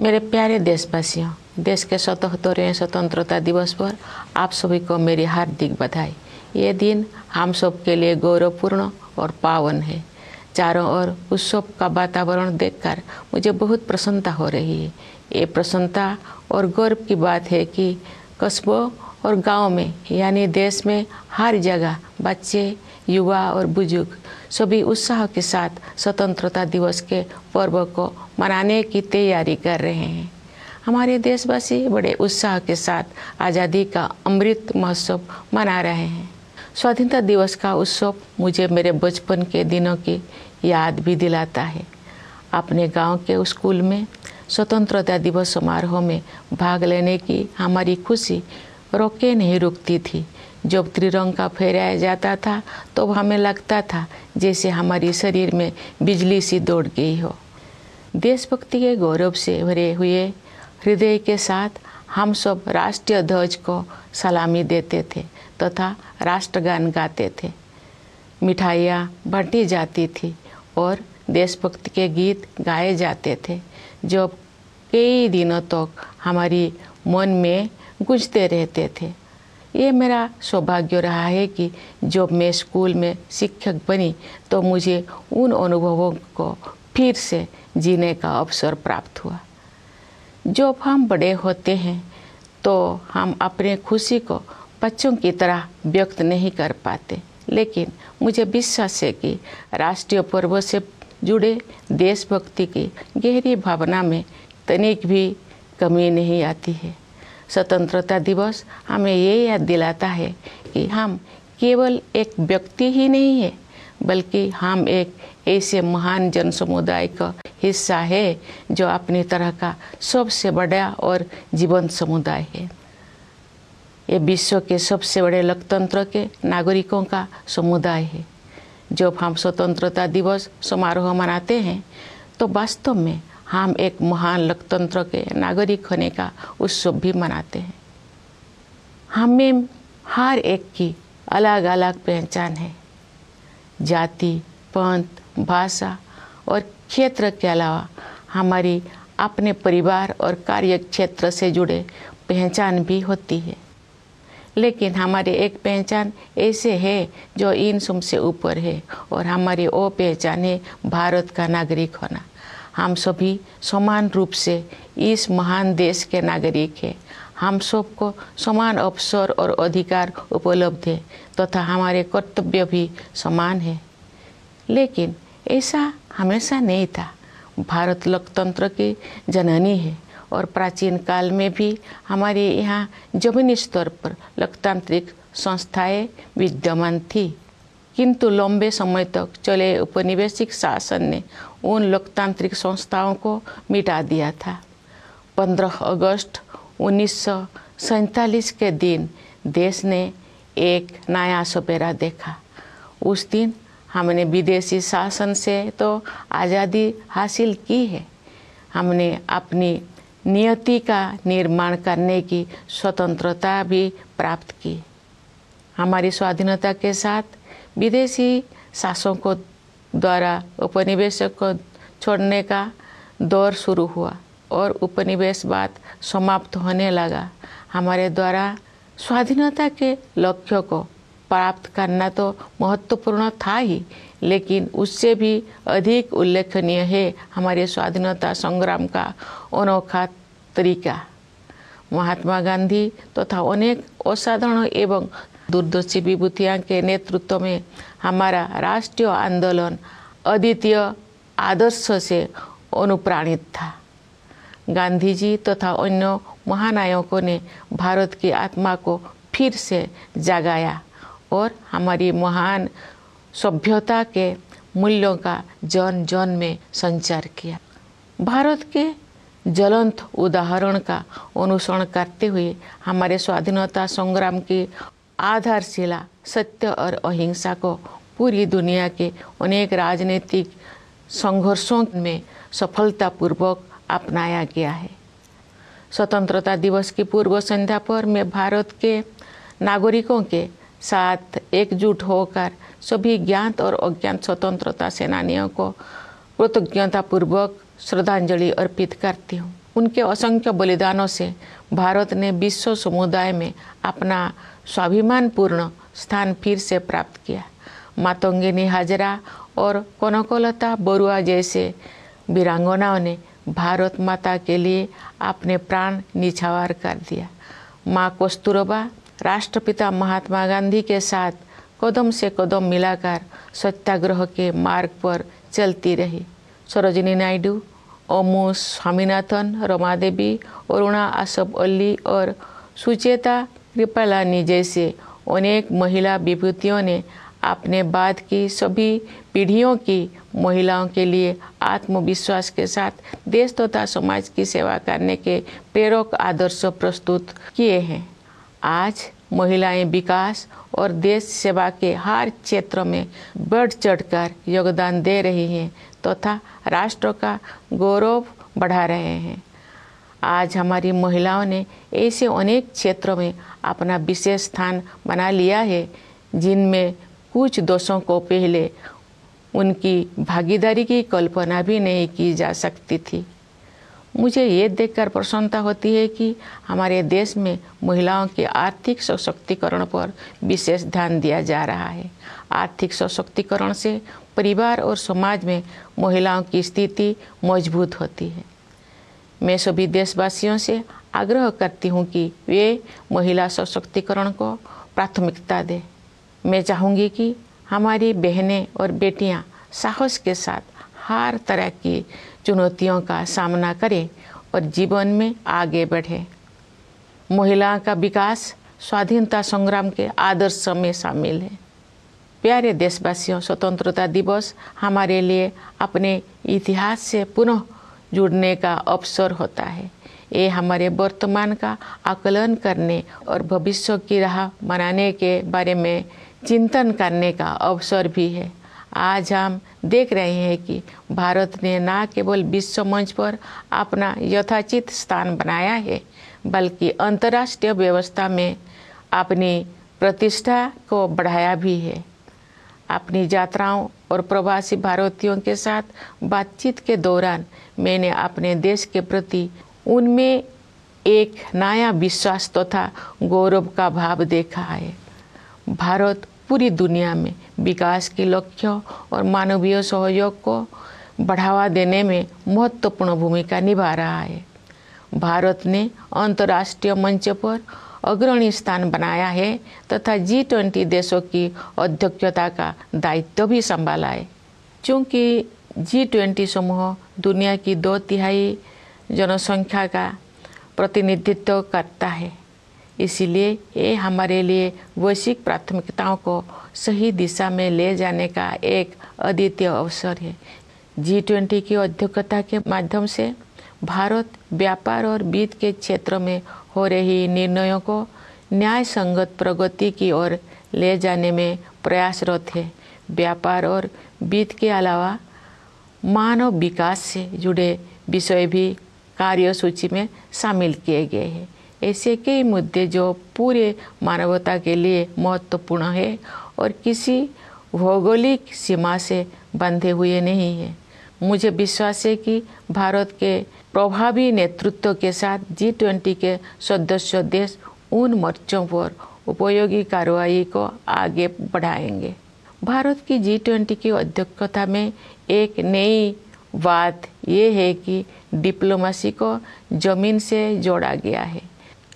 मेरे प्यारे देशवासियों, देश के 77वें स्वतंत्रता दिवस पर आप सभी को मेरी हार्दिक बधाई। ये दिन हम सब के लिए गौरवपूर्ण और पावन है। चारों ओर उत्सव का वातावरण देखकर मुझे बहुत प्रसन्नता हो रही है। ये प्रसन्नता और गौरव की बात है कि कस्बों और गांव में यानी देश में हर जगह बच्चे, युवा और बुजुर्ग सभी उत्साह के साथ स्वतंत्रता दिवस के पर्व को मनाने की तैयारी कर रहे हैं। हमारे देशवासी बड़े उत्साह के साथ आज़ादी का अमृत महोत्सव मना रहे हैं। स्वाधीनता दिवस का उत्सव मुझे मेरे बचपन के दिनों की याद भी दिलाता है। अपने गांव के स्कूल में स्वतंत्रता दिवस समारोह में भाग लेने की हमारी खुशी रोके नहीं रुकती थी। जब त्रिरंगा फहराया जाता था तो हमें लगता था जैसे हमारी शरीर में बिजली सी दौड़ गई हो। देशभक्ति के गौरव से भरे हुए हृदय के साथ हम सब राष्ट्रीय ध्वज को सलामी देते थे तथा राष्ट्रगान गाते थे। मिठाइयाँ बांटी जाती थी और देशभक्ति के गीत गाए जाते थे जो कई दिनों तक हमारी मन में गूंजते रहते थे। ये मेरा सौभाग्य रहा है कि जब मैं स्कूल में शिक्षक बनी तो मुझे उन अनुभवों को फिर से जीने का अवसर प्राप्त हुआ। जब हम बड़े होते हैं तो हम अपने खुशी को बच्चों की तरह व्यक्त नहीं कर पाते, लेकिन मुझे विश्वास है कि राष्ट्रीय पर्व से जुड़े देशभक्ति की गहरी भावना में तनिक भी कमी नहीं आती है। स्वतंत्रता दिवस हमें ये याद दिलाता है कि हम केवल एक व्यक्ति ही नहीं है, बल्कि हम एक ऐसे महान जन समुदाय का हिस्सा है जो अपनी तरह का सबसे बड़ा और जीवंत समुदाय है। ये विश्व के सबसे बड़े लोकतंत्र के नागरिकों का समुदाय है। जब हम स्वतंत्रता दिवस समारोह मनाते हैं तो वास्तव में हम एक महान लोकतंत्र के नागरिक होने का उत्सव भी मनाते हैं। हमें हर एक की अलग अलग पहचान है। जाति, पंथ, भाषा और क्षेत्र के अलावा हमारी अपने परिवार और कार्य क्षेत्र से जुड़े पहचान भी होती है, लेकिन हमारी एक पहचान ऐसे है जो इन सबसे ऊपर है और हमारी वो पहचान है भारत का नागरिक होना। हम सभी समान रूप से इस महान देश के नागरिक हैं। हम सबको समान अवसर और अधिकार उपलब्ध है तथा हमारे कर्तव्य भी समान है। लेकिन ऐसा हमेशा नहीं था। भारत लोकतंत्र की जननी है और प्राचीन काल में भी हमारे यहाँ जमीनी स्तर पर लोकतांत्रिक संस्थाएं विद्यमान थी, किंतु लंबे समय तक चले औपनिवेशिक शासन ने उन लोकतांत्रिक संस्थाओं को मिटा दिया था। 15 अगस्त 1947 के दिन देश ने एक नया सपेरा देखा। उस दिन हमने विदेशी शासन से तो आज़ादी हासिल की है, हमने अपनी नियति का निर्माण करने की स्वतंत्रता भी प्राप्त की। हमारी स्वाधीनता के साथ विदेशी शासकों द्वारा उपनिवेशक को छोड़ने का दौर शुरू हुआ और उपनिवेशवाद समाप्त होने लगा। हमारे द्वारा स्वाधीनता के लक्ष्य को प्राप्त करना तो महत्वपूर्ण था ही, लेकिन उससे भी अधिक उल्लेखनीय है हमारे स्वाधीनता संग्राम का अनोखा तरीका। महात्मा गांधी तथा अनेक असाधारण एवं दूरदर्शी विभूतियों के नेतृत्व में हमारा राष्ट्रीय आंदोलन अद्वितीय आदर्श से अनुप्राणित था। गांधी जी तथा अन्य महानायकों ने भारत की आत्मा को फिर से जगाया और हमारी महान सभ्यता के मूल्यों का जन जन में संचार किया। भारत के ज्वलंत उदाहरण का अनुसरण करते हुए हमारे स्वाधीनता संग्राम की आधारशिला सत्य और अहिंसा को पूरी दुनिया के अनेक राजनीतिक संघर्षों में सफलतापूर्वक अपनाया गया है। स्वतंत्रता दिवस की पूर्व संध्या पर मैं भारत के नागरिकों के साथ एकजुट होकर सभी ज्ञात और अज्ञात स्वतंत्रता सेनानियों को कृतज्ञतापूर्वक श्रद्धांजलि अर्पित करती हूँ। उनके असंख्य बलिदानों से भारत ने विश्व समुदाय में अपना स्वाभिमानपूर्ण स्थान फिर से प्राप्त किया। मातंगिनी हाजरा और कनकलता बरुआ जैसे वीरांगनाओं ने भारत माता के लिए अपने प्राण निछावर कर दिया। माँ कस्तूरबा राष्ट्रपिता महात्मा गांधी के साथ कदम से कदम मिलाकर सत्याग्रह के मार्ग पर चलती रही। सरोजिनी नायडू, ओमू स्वामीनाथन, रमा देवी, अरुणा आसफ अली और सुचेता कृपलानी जैसे अनेक महिला विभूतियों ने अपने बाद की सभी पीढ़ियों की महिलाओं के लिए आत्मविश्वास के साथ देश तथा समाज की सेवा करने के प्रेरक आदर्श प्रस्तुत किए हैं। आज महिलाएं विकास और देश सेवा के हर क्षेत्र में बढ़ चढ़कर योगदान दे रही हैं तथा राष्ट्र का गौरव बढ़ा रहे हैं। आज हमारी महिलाओं ने ऐसे अनेक क्षेत्रों में अपना विशेष स्थान बना लिया है जिनमें कुछ दशकों को पहले उनकी भागीदारी की कल्पना भी नहीं की जा सकती थी। मुझे ये देखकर प्रसन्नता होती है कि हमारे देश में महिलाओं के आर्थिक सशक्तिकरण पर विशेष ध्यान दिया जा रहा है। आर्थिक सशक्तिकरण से परिवार और समाज में महिलाओं की स्थिति मजबूत होती है। मैं सभी देशवासियों से आग्रह करती हूँ कि वे महिला सशक्तिकरण को प्राथमिकता दें। मैं चाहूँगी कि हमारी बहनें और बेटियाँ साहस के साथ हर तरह की चुनौतियों का सामना करें और जीवन में आगे बढ़ें। महिलाओं का विकास स्वाधीनता संग्राम के आदर्श में शामिल है। प्यारे देशवासियों, स्वतंत्रता दिवस हमारे लिए अपने इतिहास से पुनः जुड़ने का अवसर होता है। ये हमारे वर्तमान का आकलन करने और भविष्य की राह बनाने के बारे में चिंतन करने का अवसर भी है। आज हम देख रहे हैं कि भारत ने न केवल विश्व मंच पर अपना यथाचित स्थान बनाया है, बल्कि अंतर्राष्ट्रीय व्यवस्था में अपनी प्रतिष्ठा को बढ़ाया भी है। अपनी यात्राओं और प्रवासी भारतीयों के साथ बातचीत के दौरान मैंने अपने देश के प्रति उनमें एक नया विश्वास तथा गौरव का भाव देखा है। भारत पूरी दुनिया में विकास के लक्ष्यों और मानवीय सहयोग को बढ़ावा देने में महत्वपूर्ण भूमिका निभा रहा है। भारत ने अंतर्राष्ट्रीय मंच पर अग्रणी स्थान बनाया है तथा G20 देशों की अध्यक्षता का दायित्व भी संभाला है। चूँकि G20 समूह दुनिया की 2/3 जनसंख्या का प्रतिनिधित्व करता है, इसलिए ये हमारे लिए वैश्विक प्राथमिकताओं को सही दिशा में ले जाने का एक अद्वितीय अवसर है। G20 की अध्यक्षता के माध्यम से भारत व्यापार और वित्त के क्षेत्र में हो रही निर्णयों को न्याय संगत प्रगति की ओर ले जाने में प्रयासरत है। व्यापार और वित्त के अलावा मानव विकास से जुड़े विषय भी कार्यसूची में शामिल किए गए हैं। ऐसे कई मुद्दे जो पूरे मानवता के लिए महत्वपूर्ण है और किसी भौगोलिक सीमा से बंधे हुए नहीं है। मुझे विश्वास है कि भारत के प्रभावी नेतृत्व के साथ G20 के सदस्य देश उन मोर्चों पर उपयोगी कार्रवाई को आगे बढ़ाएंगे। भारत की G20 की अध्यक्षता में एक नई बात यह है कि डिप्लोमेसी को जमीन से जोड़ा गया है।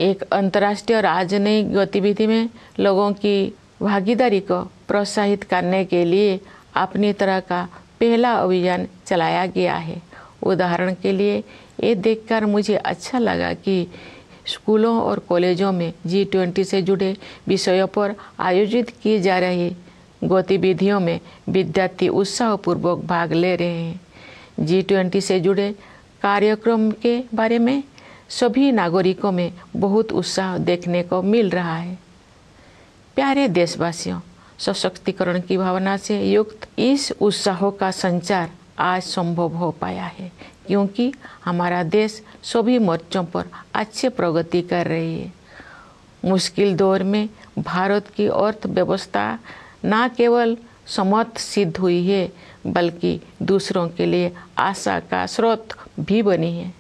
एक अंतर्राष्ट्रीय राजनयिक गतिविधि में लोगों की भागीदारी को प्रोत्साहित करने के लिए अपनी तरह का पहला अभियान चलाया गया है। उदाहरण के लिए ये देखकर मुझे अच्छा लगा कि स्कूलों और कॉलेजों में G20 से जुड़े विषयों पर आयोजित की जा रही गतिविधियों में विद्यार्थी उत्साहपूर्वक भाग ले रहे हैं। G20 से जुड़े कार्यक्रम के बारे में सभी नागरिकों में बहुत उत्साह देखने को मिल रहा है। प्यारे देशवासियों, सशक्तिकरण की भावना से युक्त इस उत्साह का संचार आज संभव हो पाया है क्योंकि हमारा देश सभी मोर्चों पर अच्छी प्रगति कर रही है। मुश्किल दौर में भारत की अर्थव्यवस्था न केवल समर्थ सिद्ध हुई है बल्कि दूसरों के लिए आशा का स्रोत भी बनी है।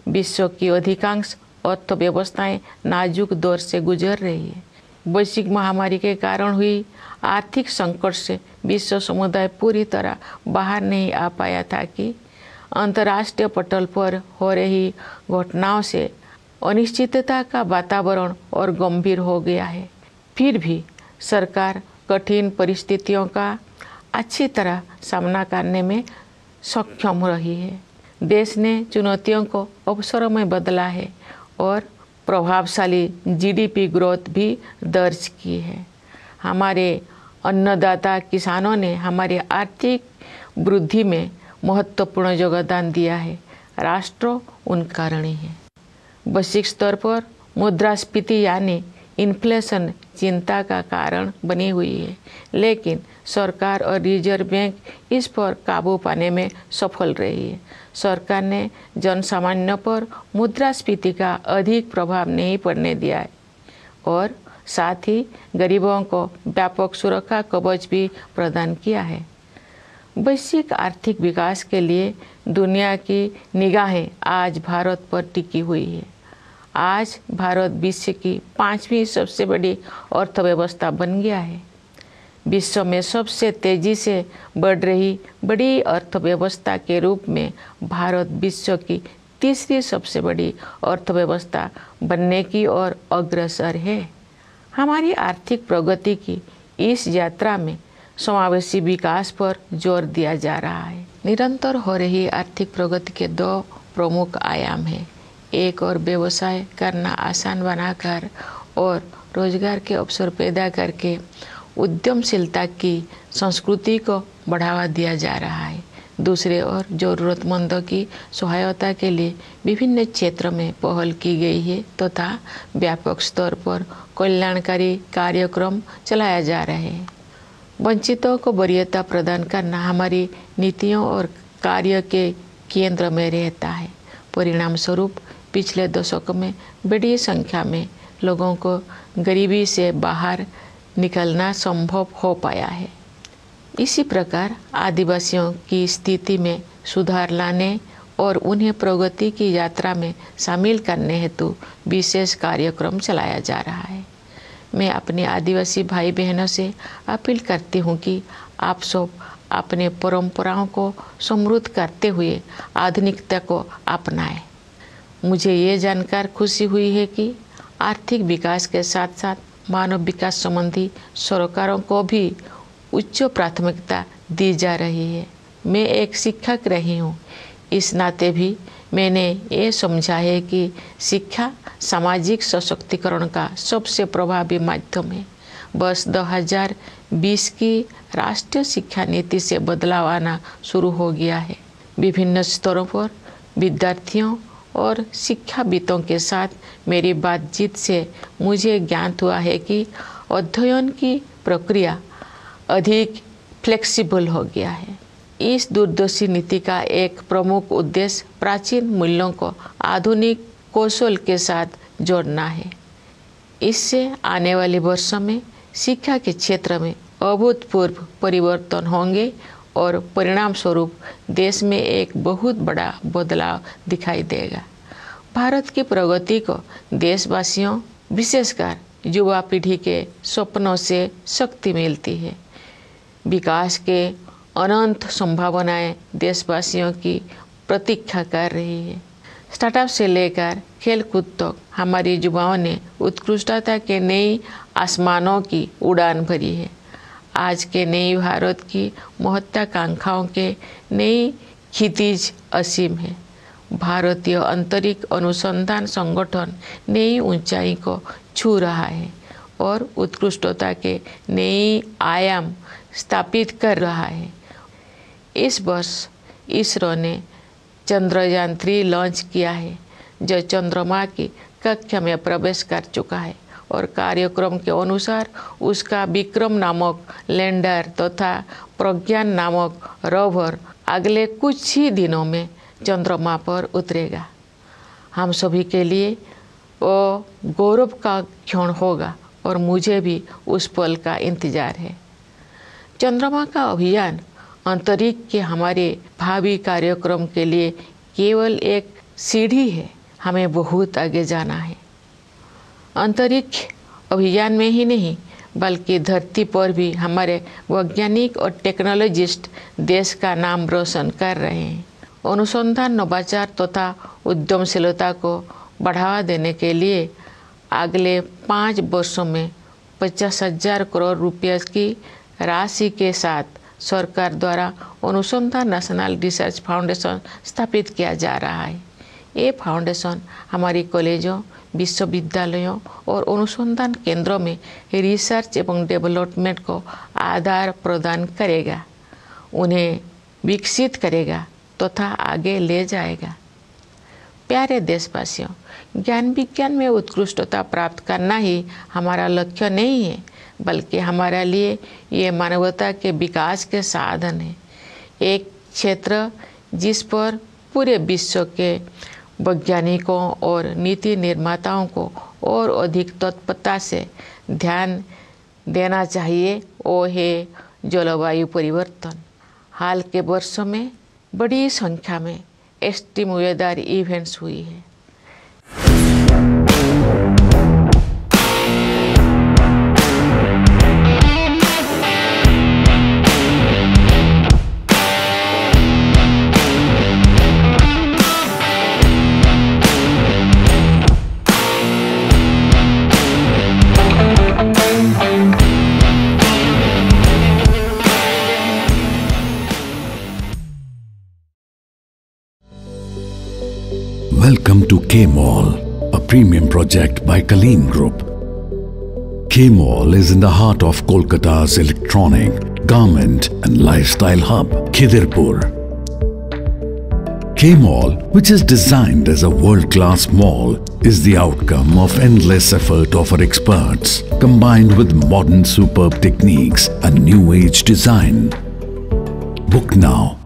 विश्व की अधिकांश अर्थव्यवस्थाएं नाजुक दौर से गुजर रही है। वैश्विक महामारी के कारण हुई आर्थिक संकट से विश्व समुदाय पूरी तरह बाहर नहीं आ पाया था कि अंतर्राष्ट्रीय पटल पर हो रही घटनाओं से अनिश्चितता का वातावरण और गंभीर हो गया है। फिर भी सरकार कठिन परिस्थितियों का अच्छी तरह सामना करने में सक्षम रही है। देश ने चुनौतियों को अवसरों में बदला है और प्रभावशाली जीडीपी ग्रोथ भी दर्ज की है। हमारे अन्नदाता किसानों ने हमारी आर्थिक वृद्धि में महत्वपूर्ण योगदान दिया है। राष्ट्र उनका ऋणी है। वैश्विक स्तर पर मुद्रास्फीति यानी इन्फ्लेशन चिंता का कारण बनी हुई है, लेकिन सरकार और रिजर्व बैंक इस पर काबू पाने में सफल रही है। सरकार ने जनसामान्य पर मुद्रास्फीति का अधिक प्रभाव नहीं पड़ने दिया है और साथ ही गरीबों को व्यापक सुरक्षा कवच भी प्रदान किया है। वैश्विक आर्थिक विकास के लिए दुनिया की निगाहें आज भारत पर टिकी हुई है। आज भारत विश्व की 5वीं सबसे बड़ी अर्थव्यवस्था बन गया है। विश्व में सबसे तेजी से बढ़ रही बड़ी अर्थव्यवस्था के रूप में भारत विश्व की 3री सबसे बड़ी अर्थव्यवस्था बनने की ओर अग्रसर है। हमारी आर्थिक प्रगति की इस यात्रा में समावेशी विकास पर जोर दिया जा रहा है। निरंतर हो रही आर्थिक प्रगति के 2 प्रमुख आयाम हैं। एक और व्यवसाय करना आसान बनाकर और रोजगार के अवसर पैदा करके उद्यमशीलता की संस्कृति को बढ़ावा दिया जा रहा है। दूसरे ओर जरूरतमंदों की सहायता के लिए विभिन्न क्षेत्रों में पहल की गई है तथा व्यापक स्तर पर कल्याणकारी कार्यक्रम चलाया जा रहे हैं। वंचितों को वरीयता प्रदान करना हमारी नीतियों और कार्य के केंद्र में रहता है। परिणाम स्वरूप पिछले दशक में बड़ी संख्या में लोगों को गरीबी से बाहर निकलना संभव हो पाया है। इसी प्रकार आदिवासियों की स्थिति में सुधार लाने और उन्हें प्रगति की यात्रा में शामिल करने हेतु विशेष कार्यक्रम चलाया जा रहा है। मैं अपने आदिवासी भाई बहनों से अपील करती हूँ कि आप सब अपने परंपराओं को समृद्ध करते हुए आधुनिकता को अपनाएं। मुझे ये जानकर खुशी हुई है कि आर्थिक विकास के साथ साथ मानव विकास संबंधी सरकारों को भी उच्च प्राथमिकता दी जा रही है। मैं एक शिक्षक रही हूँ, इस नाते भी मैंने ये समझा है कि शिक्षा सामाजिक सशक्तिकरण का सबसे प्रभावी माध्यम है। वर्ष 2020 की राष्ट्रीय शिक्षा नीति से बदलाव आना शुरू हो गया है। विभिन्न स्तरों पर विद्यार्थियों और शिक्षाविदों के साथ मेरी बातचीत से मुझे ज्ञात हुआ है कि अध्ययन की प्रक्रिया अधिक फ्लेक्सिबल हो गया है। इस दूरदर्शी नीति का एक प्रमुख उद्देश्य प्राचीन मूल्यों को आधुनिक कौशल के साथ जोड़ना है। इससे आने वाले वर्षों में शिक्षा के क्षेत्र में अभूतपूर्व परिवर्तन होंगे और परिणाम स्वरूप देश में एक बहुत बड़ा बदलाव दिखाई देगा। भारत की प्रगति को देशवासियों, विशेषकर युवा पीढ़ी के सपनों से शक्ति मिलती है। विकास के अनंत संभावनाएं देशवासियों की प्रतीक्षा कर रही है। स्टार्टअप से लेकर खेलकूद तक हमारी युवाओं ने उत्कृष्टता के नई आसमानों की उड़ान भरी है। आज के नई भारत की महत्वाकांक्षाओं के नई क्षितिज असीम है। भारतीय अंतरिक्ष अनुसंधान संगठन नई ऊंचाई को छू रहा है और उत्कृष्टता के नई आयाम स्थापित कर रहा है। इस वर्ष इसरो ने चंद्रयान 3 लॉन्च किया है, जो चंद्रमा की कक्षा में प्रवेश कर चुका है और कार्यक्रम के अनुसार उसका विक्रम नामक लैंडर तथा प्रज्ञान नामक रोवर अगले कुछ ही दिनों में चंद्रमा पर उतरेगा। हम सभी के लिए वो गौरव का क्षण होगा और मुझे भी उस पल का इंतजार है। चंद्रमा का अभियान अंतरिक्ष के हमारे भावी कार्यक्रम के लिए केवल एक सीढ़ी है, हमें बहुत आगे जाना है। अंतरिक्ष अभियान में ही नहीं बल्कि धरती पर भी हमारे वैज्ञानिक और टेक्नोलॉजिस्ट देश का नाम रोशन कर रहे हैं। अनुसंधान, नवाचार तथा उद्यमशीलता को बढ़ावा देने के लिए अगले 5 वर्षों में 50,000 करोड़ रुपये की राशि के साथ सरकार द्वारा अनुसंधान नेशनल रिसर्च फाउंडेशन स्थापित किया जा रहा है। ये फाउंडेशन हमारी कॉलेजों, विश्वविद्यालयों और अनुसंधान केंद्रों में रिसर्च एवं डेवलपमेंट को आधार प्रदान करेगा, उन्हें विकसित करेगा तथा आगे ले जाएगा। प्यारे देशवासियों, ज्ञान विज्ञान में उत्कृष्टता प्राप्त करना ही हमारा लक्ष्य नहीं है, बल्कि हमारे लिए ये मानवता के विकास के साधन है। एक क्षेत्र जिस पर पूरे विश्व के वैज्ञानिकों और नीति निर्माताओं को और अधिक तत्परता से ध्यान देना चाहिए वो है जलवायु परिवर्तन। हाल के वर्षों में बड़ी संख्या में एक्सट्रीम वेदर इवेंट्स हुई है। Welcome to K-Mall, a premium project by Kaleen Group. K-Mall is in the heart of Kolkata's electronic, garment and lifestyle hub, Khidirpur. K-Mall, which is designed as a world-class mall, is the outcome of endless effort of our experts, combined with modern superb techniques and new-age design. Book now